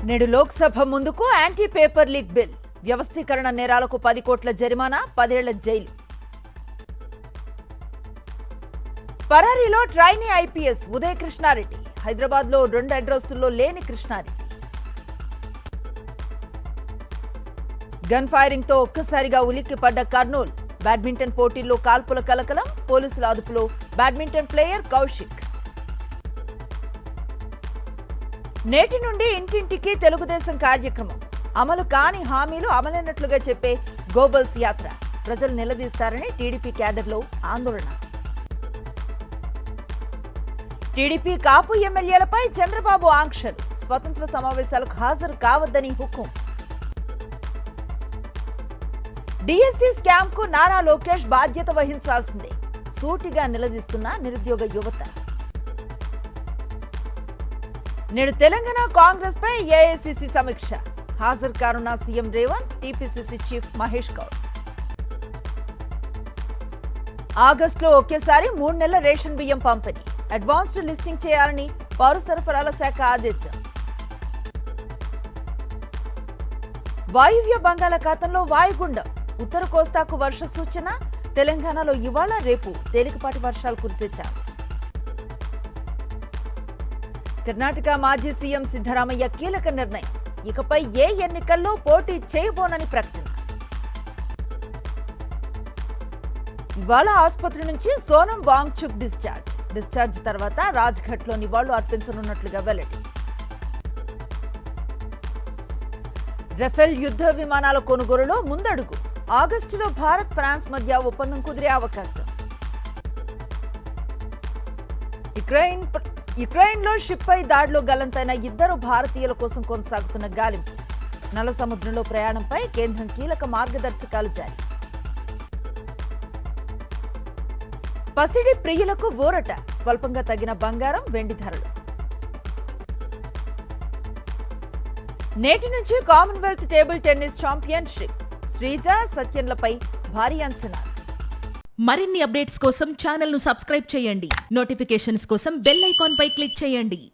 నేడు లోక్సభ ముందుకు anti paper leak bill. వ్యవస్థీకరణ నేరాలకు 10 కోట్ల జరిమానా, 10 ఏళ్ల జైలు. పరారీలో ట్రైనీ ఐపీఎస్ ఉదయ కృష్ణారెడ్డి. హైదరాబాద్లో 2 అడ్రస్సుల్లో లేని కృష్ణారెడ్డి. గన్ ఫైరింగ్తో ఒక్కసారిగా ఉలిక్కిపడ్డ కర్నూలు. బ్యాడ్మింటన్ పోటీల్లో కాల్పుల కలకలం. పోలీసుల అదుపులో బ్యాడ్మింటన్ ప్లేయర్ కౌశిక్. నేటి నుండి ఇంటింటికి తెలుగుదేశం కార్యక్రమం. అమలు కాని హామీలు అమలైనట్లుగా చెప్పే గోబల్స్ యాత్ర. ప్రజలు నిలదీస్తారని టీడీపీ క్యాడర్లో ఆందోళన. టీడీపీ కాపు ఎమ్మెల్యేలపై చంద్రబాబు ఆంక్షలు. స్వతంత్ర సమావేశాలకు హాజరు కావద్దని హుకుం. డిఎస్సీ స్కామ్ కు నారా లోకేష్ బాధ్యత వహించాల్సిందే. సూటిగా నిలదీస్తున్న నిరుద్యోగ యువత. నేడు తెలంగాణ కాంగ్రెస్ పై ఏఐసీసీ సమీక్ష. హాజరు కానున్న CM Revanth, TPCC chief Mahesh Goud. ఆగస్టులో ఒకేసారి 3 నెలల రేషన్ బియ్యం పంపిణీ. అడ్వాన్స్డ్ లిస్టింగ్ చేయాలని పౌర సరఫరాల శాఖ ఆదేశం. వాయువ్య బంగాళాఖాతంలో వాయుగుండం. ఉత్తర కోస్తాకు వర్ష సూచన. తెలంగాణలో ఇవాళ రేపు తేలికపాటి వర్షాలు కురిసే ఛాన్స్. కర్ణాటక మాజీ సీఎం సిద్ధరామయ్య కీలక నిర్ణయం. ఇకపై ఏ ఎన్నికల్లో పోటీ చేయబోనని ప్రకటన. ఇవాళ ఆసుపత్రి నుంచి సోనం వాంగ్చుక్ డిశ్చార్జ్ తర్వాత రాజ్ఘాట్లో నివాళులు అర్పించనున్నట్లుగా వెల్లడి. రఫేల్ యుద్ధ విమానాల కొనుగోలులో ముందడుగు. ఆగస్టులో భారత్, ఫ్రాన్స్ మధ్య ఒప్పందం కుదిరే అవకాశం. యుక్రెయిన్లో షిప్పై దాడిలో గల్లంతైన 2 భారతీయుల కోసం కొనసాగుతున్న గాలింపు. నల్ల సముద్రంలో ప్రయాణంపై కేంద్రం కీలక మార్గదర్శకాలు జారీ. పసిడి ప్రియులకు ఊరట. స్వల్పంగా తగ్గిన బంగారం, వెండి ధరలు. నేటి నుంచి Commonwealth table tennis championship. Sreeja, సత్యన్లపై భారీ అంచనాలు. మరిన్ని అప్డేట్స్ కోసం ఛానల్ ను సబ్స్క్రైబ్ చేయండి. నోటిఫికేషన్స్ కోసం బెల్ ఐకాన్ పై క్లిక్ చేయండి.